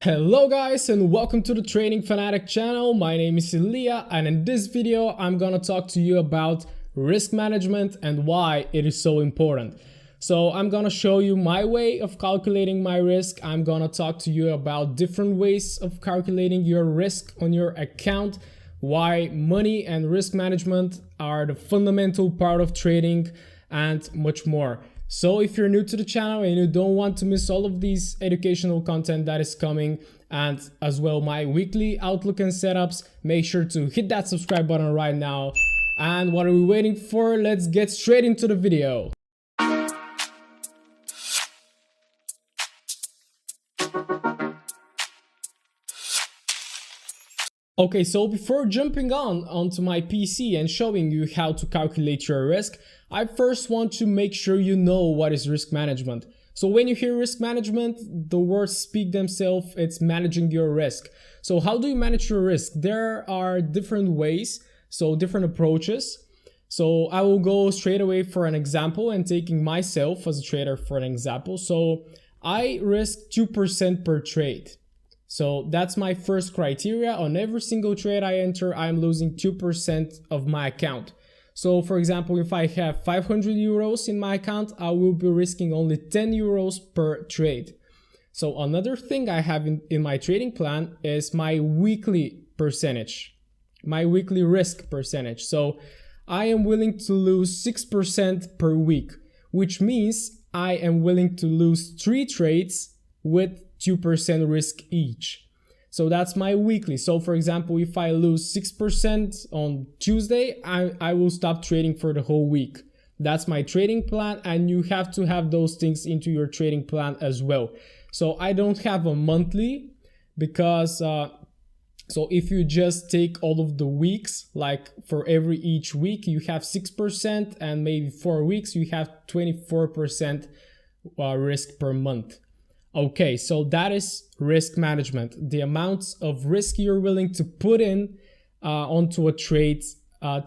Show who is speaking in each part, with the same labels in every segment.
Speaker 1: Hello guys and welcome to the Trading Fanatic channel. My name is Iliya and in this video I'm gonna talk to you about risk management and why it is so important. So I'm gonna show you my way of calculating my risk. I'm gonna talk to you about different ways of calculating your risk on your account, why money and risk management are the fundamental part of trading, and much more. So if you're new to the channel and you don't want to miss all of these educational content that is coming, and as well my weekly outlook and setups, make sure to hit that subscribe button right now. And what are we waiting for? Let's get straight into the video. Okay, so before jumping onto my PC and showing you how to calculate your risk, I first want to make sure you know what is risk management. So when you hear risk management, the words speak themselves, it's managing your risk. So how do you manage your risk? There are different ways, so different approaches. So I will go straight away for an example and taking myself as a trader for an example. So I risk 2% per trade. So that's my first criteria. On every single trade I enter, I'm losing 2% of my account. So for example, if I have 500 euros in my account, I will be risking only 10 euros per trade. So another thing I have in my trading plan is my weekly percentage, my weekly risk percentage. So I am willing to lose 6% per week, which means I am willing to lose 3 trades with 2% risk each. So that's my weekly. So for example, if I lose 6% on Tuesday, I will stop trading for the whole week. That's my trading plan, and you have to have those things into your trading plan as well. So I don't have a monthly because so if you just take all of the weeks, like for each week you have 6%, and maybe 4 weeks you have 24% risk per month. Okay, so that is risk management, the amounts of risk you're willing to put in onto a trade,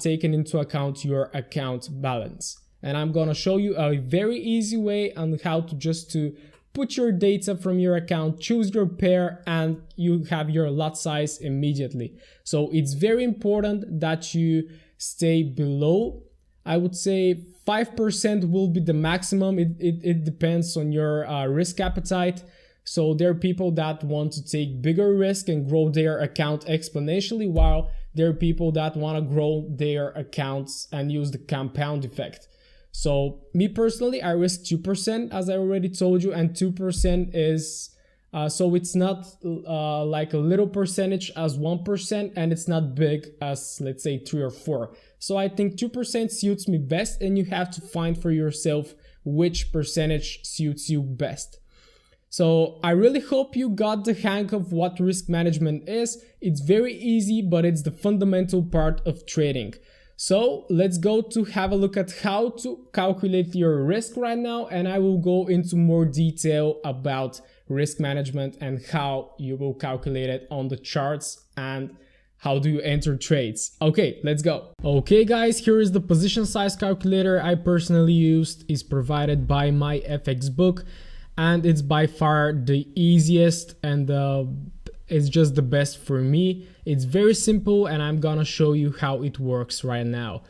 Speaker 1: taking into account your account balance. And I'm gonna show you a very easy way on how to put your data from your account, choose your pair, and you have your lot size immediately. So it's very important that you stay below, I would say 5% will be the maximum. It depends on your risk appetite. So there are people that want to take bigger risk and grow their account exponentially, while there are people that want to grow their accounts and use the compound effect. So me personally, I risk 2%, as I already told you, and 2% is so it's not like a little percentage as 1%, and it's not big as, let's say, 3 or 4. So I think 2% suits me best, and you have to find for yourself which percentage suits you best. So I really hope you got the hang of what risk management is. It's very easy, but it's the fundamental part of trading. So let's go to have a look at how to calculate your risk right now, and I will go into more detail about risk management and how you will calculate it on the charts and how do you enter trades. Okay, let's go. Okay guys, here is the position size calculator I personally used. Is provided by my FX book, and it's by far the easiest and it's just the best for me. It's very simple, and I'm gonna show you how it works right now.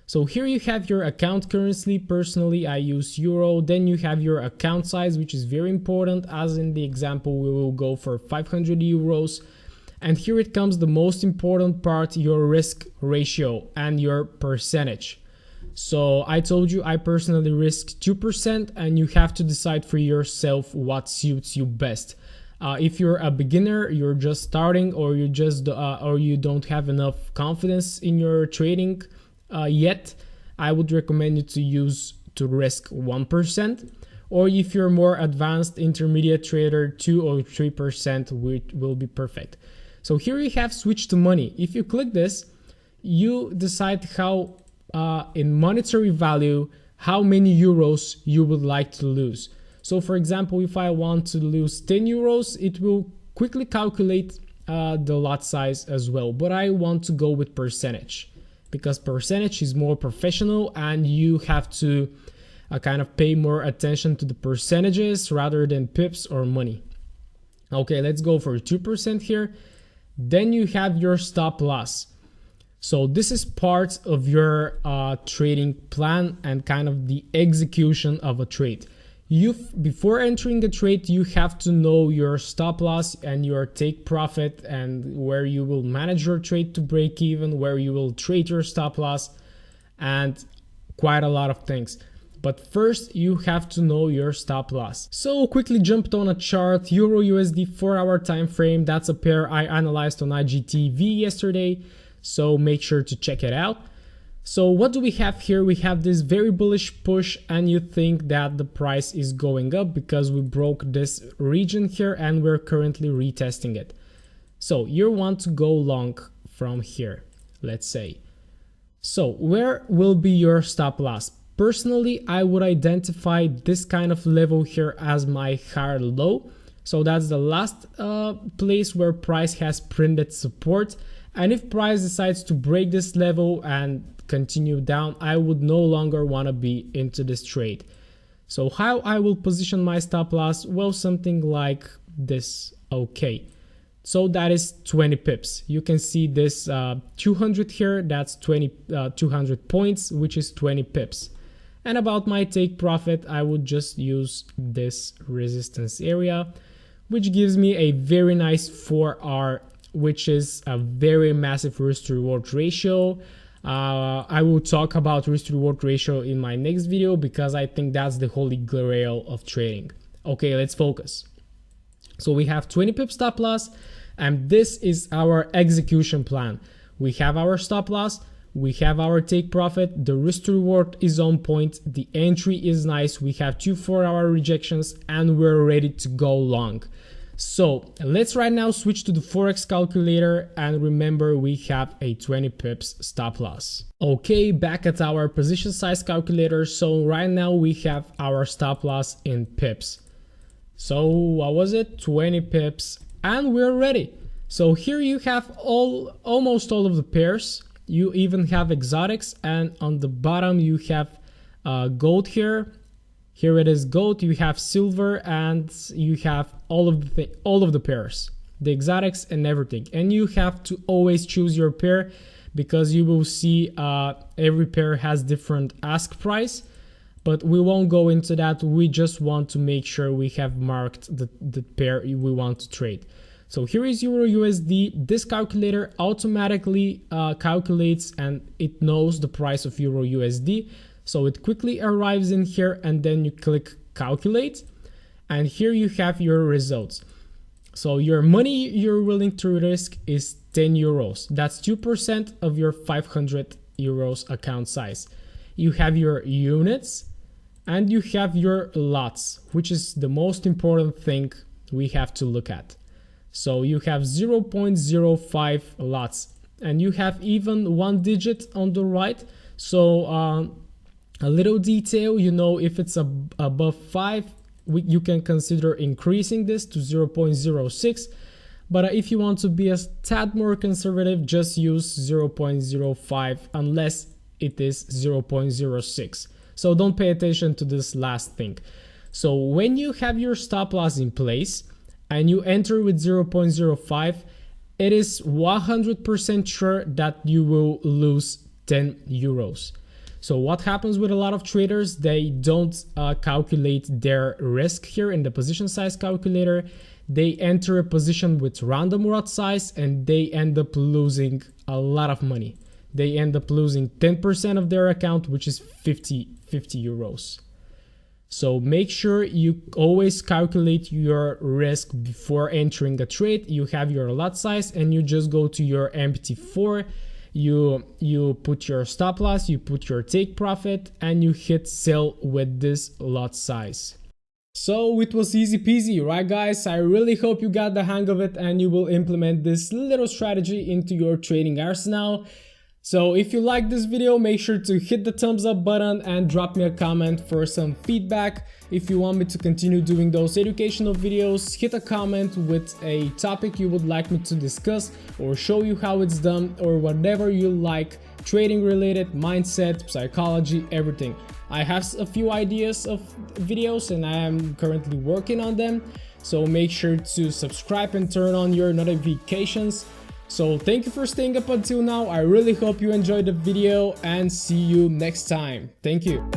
Speaker 1: So here you have your account currency. Personally, I use euro. Then you have your account size, which is very important. As in the example, we will go for 500 euros. And here it comes the most important part, your risk ratio and your percentage. So I told you I personally risk 2%, and you have to decide for yourself what suits you best. If you're a beginner, you're just starting, or you don't have enough confidence in your trading yet, I would recommend you to risk 1%. Or if you're more advanced intermediate trader, 2 or 3% will be perfect. So here you have switch to money. If you click this, you decide how in monetary value, how many euros you would like to lose. So for example, if I want to lose 10 euros, it will quickly calculate the lot size as well. But I want to go with percentage, because percentage is more professional, and you have to kind of pay more attention to the percentages rather than pips or money. Okay, let's go for 2% here. Then you have your stop loss. So this is part of your trading plan and kind of the execution of a trade. Before entering a trade, you have to know your stop loss and your take profit, and where you will manage your trade to break even, where you will trade your stop loss, and quite a lot of things. But first you have to know your stop loss. So quickly jumped on a chart, Euro USD 4-hour time frame. That's a pair I analyzed on IGTV yesterday, so make sure to check it out. So what do we have here? We have this very bullish push, and you think that the price is going up because we broke this region here and we're currently retesting it. So you want to go long from here, let's say. So where will be your stop loss? Personally, I would identify this kind of level here as my hard low. So that's the last place where price has printed support. And if price decides to break this level and continue down, I would no longer want to be into this trade. So how I will position my stop loss? Well, something like this. Okay, so that is 20 pips. You can see this 200 here, that's 200 points, which is 20 pips. And about my take profit, I would just use this resistance area, which gives me a very nice 4R, which is a very massive risk to reward ratio. I will talk about risk to reward ratio in my next video because I think that's the holy grail of trading. Okay, let's focus. So we have 20 pip stop loss, and this is our execution plan. We have our stop loss, we have our take profit, the risk to reward is on point, the entry is nice, we have 2 4-hour rejections, and we're ready to go long. So let's right now switch to the Forex calculator, and remember we have a 20 pips stop loss. Okay, back at our position size calculator. So right now we have our stop loss in pips. So what was it? 20 pips, and we're ready. So here you have almost all of the pairs. You even have exotics, and on the bottom you have gold here. Here it is gold, you have silver, and you have all of the pairs, the exotics and everything. And you have to always choose your pair because you will see every pair has different ask price, but we won't go into that. We just want to make sure we have marked the pair we want to trade. So here is Euro USD. This calculator automatically calculates, and it knows the price of Euro USD. So it quickly arrives in here, and then you click calculate, and here you have your results. So your money you're willing to risk is 10 euros. That's 2% of your 500 euros account size. You have your units and you have your lots, which is the most important thing we have to look at. So you have 0.05 lots, and you have even one digit on the right. So a little detail, you know, if it's above 5, you can consider increasing this to 0.06. But if you want to be a tad more conservative, just use 0.05 unless it is 0.06. So don't pay attention to this last thing. So when you have your stop loss in place and you enter with 0.05, it is 100% sure that you will lose 10 euros. So what happens with a lot of traders, they don't calculate their risk here in the position size calculator. They enter a position with random lot size and they end up losing a lot of money. They end up losing 10% of their account, which is 50 euros. So make sure you always calculate your risk before entering a trade. You have your lot size and you just go to your MT4. You put your stop loss, you put your take profit, and you hit sell with this lot size. So it was easy peasy, right guys? I really hope you got the hang of it and you will implement this little strategy into your trading arsenal. So if you like this video, make sure to hit the thumbs up button and drop me a comment for some feedback. If you want me to continue doing those educational videos, hit a comment with a topic you would like me to discuss or show you how it's done or whatever you like, trading related, mindset, psychology, everything. I have a few ideas of videos and I am currently working on them. So make sure to subscribe and turn on your notifications. So thank you for staying up until now. I really hope you enjoyed the video and see you next time. Thank you.